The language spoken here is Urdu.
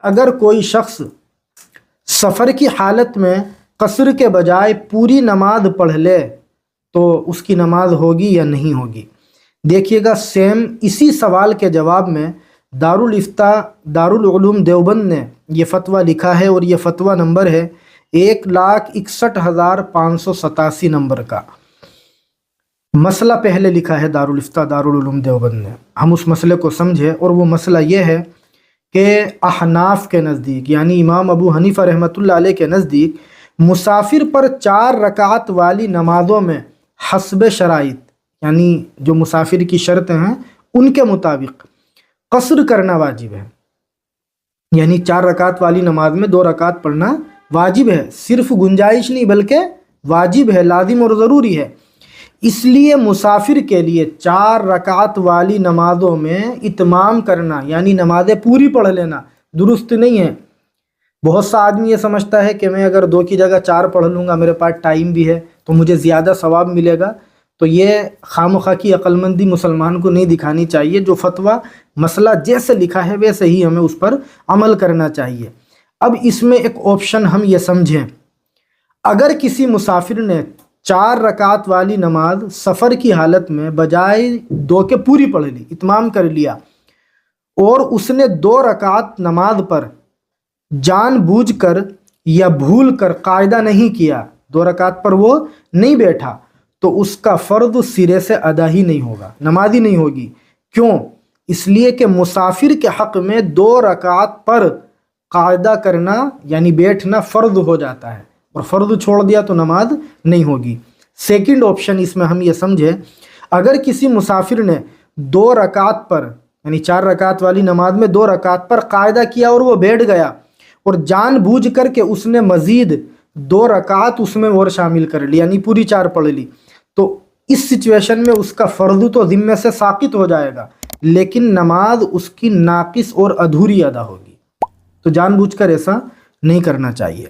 اگر کوئی شخص سفر کی حالت میں قصر کے بجائے پوری نماز پڑھ لے تو اس کی نماز ہوگی یا نہیں ہوگی؟ دیکھیے گا، سیم اسی سوال کے جواب میں دارالفتاء دارالعلوم دیوبند نے یہ فتویٰ لکھا ہے، اور یہ فتویٰ نمبر ہے 1,61,587 نمبر کا۔ مسئلہ پہلے لکھا ہے دارالفتاء دارالعلوم دیوبند نے، ہم اس مسئلے کو سمجھے، اور وہ مسئلہ یہ ہے کہ احناف کے نزدیک، یعنی امام ابو حنیفہ رحمۃ اللہ علیہ کے نزدیک، مسافر پر 4 رکعت والی نمازوں میں حسب شرائط، یعنی جو مسافر کی شرطیں ہیں ان کے مطابق قصر کرنا واجب ہے، یعنی 4 رکعت والی نماز میں 2 رکعت پڑھنا واجب ہے، صرف گنجائش نہیں بلکہ واجب ہے، لازم اور ضروری ہے۔ اس لیے مسافر کے لیے 4 رکعت والی نمازوں میں اتمام کرنا، یعنی نمازیں پوری پڑھ لینا، درست نہیں ہے۔ بہت سا آدمی یہ سمجھتا ہے کہ میں اگر 2 کی جگہ 4 پڑھ لوں گا، میرے پاس ٹائم بھی ہے تو مجھے زیادہ ثواب ملے گا، تو یہ خامخواہ کی عقل مندی مسلمان کو نہیں دکھانی چاہیے۔ جو فتویٰ مسئلہ جیسے لکھا ہے ویسے ہی ہمیں اس پر عمل کرنا چاہیے۔ اب اس میں ایک آپشن ہم یہ سمجھیں، اگر کسی مسافر نے 4 رکعت والی نماز سفر کی حالت میں بجائے 2 کے پوری پڑھ لی، اتمام کر لیا، اور اس نے 2 رکعت نماز پر جان بوجھ کر یا بھول کر قاعدہ نہیں کیا، 2 رکعت پر وہ نہیں بیٹھا، تو اس کا فرض سرے سے ادا ہی نہیں ہوگا، نماز ہی نہیں ہوگی۔ کیوں؟ اس لیے کہ مسافر کے حق میں 2 رکعت پر قاعدہ کرنا یعنی بیٹھنا فرض ہو جاتا ہے، اور فرض چھوڑ دیا تو نماز نہیں ہوگی۔ سیکنڈ آپشن اس میں ہم یہ سمجھے، اگر کسی مسافر نے 2 رکعت پر یعنی 4 رکعت والی نماز میں 2 رکعت پر قاعدہ کیا اور وہ بیٹھ گیا، اور جان بوجھ کر کے اس نے مزید 2 رکعت اس میں اور شامل کر لی، یعنی پوری 4 پڑھ لی، تو اس سچویشن میں اس کا فرض تو ذمے سے ساقط ہو جائے گا، لیکن نماز اس کی ناقص اور ادھوری ادا ہوگی۔ تو جان بوجھ کر ایسا نہیں کرنا چاہیے۔